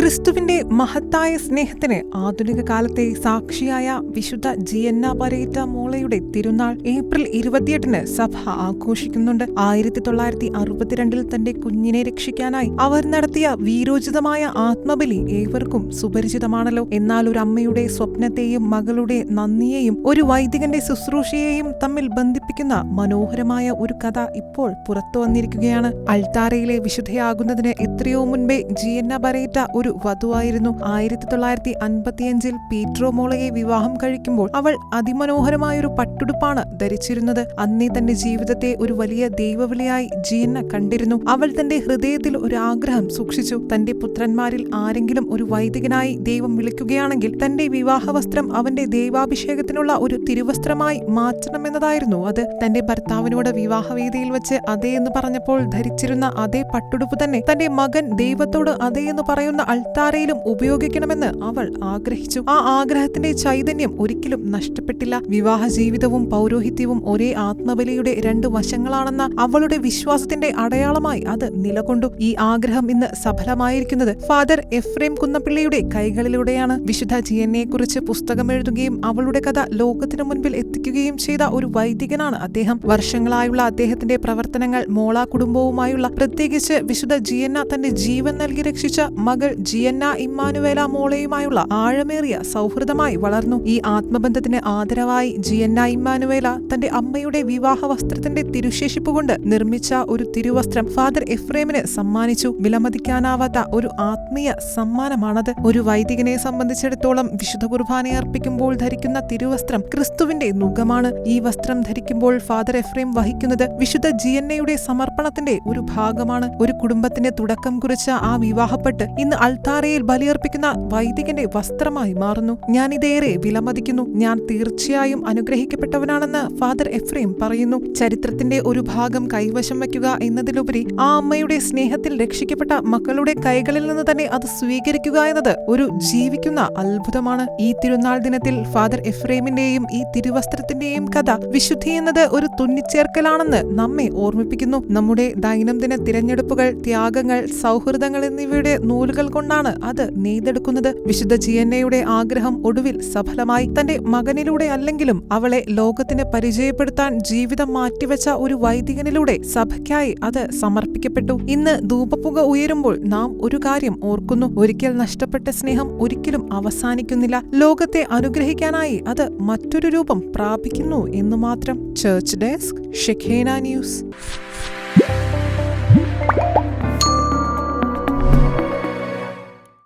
ക്രിസ്തുവിന്റെ മഹത്തായ സ്നേഹത്തിന് ആധുനിക കാലത്തെ സാക്ഷിയായ വിശുദ്ധ ജിയന്ന ബരേറ്റ മോളയുടെ തിരുനാൾ ഏപ്രിൽ 28 സഭ ആഘോഷിക്കുന്നുണ്ട്. 1962 തന്റെ കുഞ്ഞിനെ രക്ഷിക്കാനായി അവർ നടത്തിയ വീരോചിതമായ ആത്മബലി ഏവർക്കും സുപരിചിതമാണല്ലോ. എന്നാൽ ഒരു അമ്മയുടെ സ്വപ്നത്തെയും മകളുടെ നന്ദിയെയും ഒരു വൈദികന്റെ ശുശ്രൂഷയെയും തമ്മിൽ ബന്ധിപ്പിക്കുന്ന മനോഹരമായ ഒരു കഥ ഇപ്പോൾ പുറത്തു വന്നിരിക്കുകയാണ്. അൾത്താരയിലെ വിശുദ്ധയാകുന്നതിന് എത്രയോ മുൻപേ ജിയന്ന ബരേറ്റ ഒരു വധുവായിരുന്നു. 1955 പീട്രോ മോളയെ വിവാഹം കഴിക്കുമ്പോൾ അവൾ അതിമനോഹരമായൊരു പട്ടുടുപ്പാണ് ധരിച്ചിരുന്നത്. അന്നേ തന്റെ ജീവിതത്തെ ഒരു വലിയ ദൈവവിളിയായി ജിയന്ന കണ്ടിരുന്നു. അവൾ തന്റെ ഹൃദയത്തിൽ ഒരു ആഗ്രഹം സൂക്ഷിച്ചു. തന്റെ പുത്രന്മാരിൽ ആരെങ്കിലും ഒരു വൈദികനായി ദൈവം വിളിക്കുകയാണെങ്കിൽ തന്റെ വിവാഹവസ്ത്രം അവന്റെ ദൈവാഭിഷേകത്തിനുള്ള ഒരു തിരുവസ്ത്രമായി മാറ്റണമെന്നതായിരുന്നു അത്. തന്റെ ഭർത്താവിനോട് വിവാഹവേദിയിൽ വെച്ച് അതേ എന്ന് പറഞ്ഞപ്പോൾ ധരിച്ചിരുന്ന അതേ പട്ടുടുപ്പ് തന്നെ തന്റെ മകൻ ദൈവത്തോട് അതേ എന്ന് പറയുന്ന അൾത്താരയിലും ഉപയോഗിക്കണമെന്ന് അവൾ ആഗ്രഹിച്ചു. ആ ആഗ്രഹത്തിന്റെ ചൈതന്യം ഒരിക്കലും നഷ്ടപ്പെട്ടില്ല. വിവാഹ ജീവിതവും പൗരോഹിത്യവും ഒരേ ആത്മബലിയുടെ രണ്ട് വശങ്ങളാണെന്ന അവളുടെ വിശ്വാസത്തിന്റെ അടയാളമായി അത് നിലകൊണ്ടു. ഈ ആഗ്രഹം ഇന്ന് സഫലമായിരിക്കുന്നത് ഫാദർ എഫ്രേം കുന്നപ്പിള്ളിയുടെ കൈകളിലൂടെയാണ്. വിശുദ്ധ ജിയന്നയെക്കുറിച്ച് പുസ്തകം എഴുതുകയും അവളുടെ കഥ ലോകത്തിനു മുൻപിൽ എത്തിക്കുകയും ചെയ്ത ഒരു വൈദികനാണ് അദ്ദേഹം. വർഷങ്ങളായുള്ള അദ്ദേഹത്തിന്റെ പ്രവർത്തനങ്ങൾ മോള കുടുംബവുമായുള്ള, പ്രത്യേകിച്ച് വിശുദ്ധ ജിയന്ന തന്റെ ജീവൻ നൽകി രക്ഷിച്ച മകൾ ജിയന്ന ഇമ്മാനുവേല മോളയുമായുള്ള ആഴമേറിയ സൗഹൃദമായി വളർന്നു. ഈ ആത്മബന്ധത്തിന് ആദരവായി ജിയന്ന ഇമ്മാനുവേല തന്റെ അമ്മയുടെ വിവാഹ വസ്ത്രത്തിന്റെ തിരുശേഷിപ്പ് കൊണ്ട് നിർമ്മിച്ച ഒരു തിരുവസ്ത്രം ഫാദർ എഫ്രേമിന് സമ്മാനിച്ചു. വിലമതിക്കാനാവാത്ത ഒരു ആത്മീയ സമ്മാനമാണത്. ഒരു വൈദികനെ സംബന്ധിച്ചിടത്തോളം വിശുദ്ധ കുർബാന അർപ്പിക്കുമ്പോൾ ധരിക്കുന്ന തിരുവസ്ത്രം ക്രിസ്തുവിന്റെ നുകമാണ്. ഈ വസ്ത്രം ധരിക്കുമ്പോൾ ഫാദർ എഫ്രേം വഹിക്കുന്നത് വിശുദ്ധ ജിയന്നയുടെ സമർപ്പണത്തിന്റെ ഒരു ഭാഗമാണ്. ഒരു കുടുംബത്തിന് തുടക്കം കുറിച്ച ആ വിവാഹപ്പെട്ട് ഇന്ന് അൾത്താരയിൽ ബലിയർപ്പിക്കുന്ന വൈദികന്റെ വസ്ത്രമായി മാറുന്നു. ഞാൻ ഇതേറെ വിലമതിക്കുന്നു. ഞാൻ തീർച്ചയായും അനുഗ്രഹിക്കപ്പെട്ടവനാണെന്ന് ഫാദർ എഫ്രേം പറയുന്നു. ചരിത്രത്തിന്റെ ഒരു ഭാഗം കൈവശം വയ്ക്കുക എന്നതിലുപരി ആ അമ്മയുടെ സ്നേഹത്തിൽ രക്ഷിക്കപ്പെട്ട മക്കളുടെ കൈകളിൽ നിന്ന് തന്നെ അത് സ്വീകരിക്കുക എന്നത് ഒരു ജീവിക്കുന്ന അത്ഭുതമാണ്. ഈ തിരുനാൾ ദിനത്തിൽ ഫാദർ എഫ്രേമിന്റെയും ഈ തിരുവസ്ത്രത്തിന്റെയും കഥ വിശുദ്ധി എന്നത് ഒരു തുന്നിച്ചേർക്കലാണെന്ന് നമ്മെ ഓർമ്മിപ്പിക്കുന്നു. നമ്മുടെ ദൈനംദിന തിരഞ്ഞെടുപ്പുകൾ, ത്യാഗങ്ങൾ, സൗഹൃദങ്ങൾ എന്നിവയുടെ നൂലുകൾ കൊണ്ടാണ് അത് നെയ്തെടുക്കുന്നത്. വിശുദ്ധ ജിയന്നയുടെ ആഗ്രഹം ഒടുവിൽ സഫലമായി. തന്റെ മകനിലൂടെ അല്ലെങ്കിലും അവളെ ലോകത്തിന് പരിചയപ്പെടുത്താൻ ജീവിതം മാറ്റിവെച്ച ഒരു വൈദികനിലൂടെ സഭയ്ക്കായി അത് സമർപ്പിക്കപ്പെട്ടു. ഇന്ന് ധൂപപ്പുക ഉയരുമ്പോൾ നാം ഒരു കാര്യം ഓർക്കുന്നു: ഒരിക്കൽ നഷ്ടപ്പെട്ട സ്നേഹം ഒരിക്കലും അവസാനിക്കുന്നില്ല. ലോകത്തെ അനുഗ്രഹിക്കാനായി അത് മറ്റൊരു രൂപം പ്രാപിക്കുന്നു എന്നു മാത്രം. Church desk, ഷെഖേന news.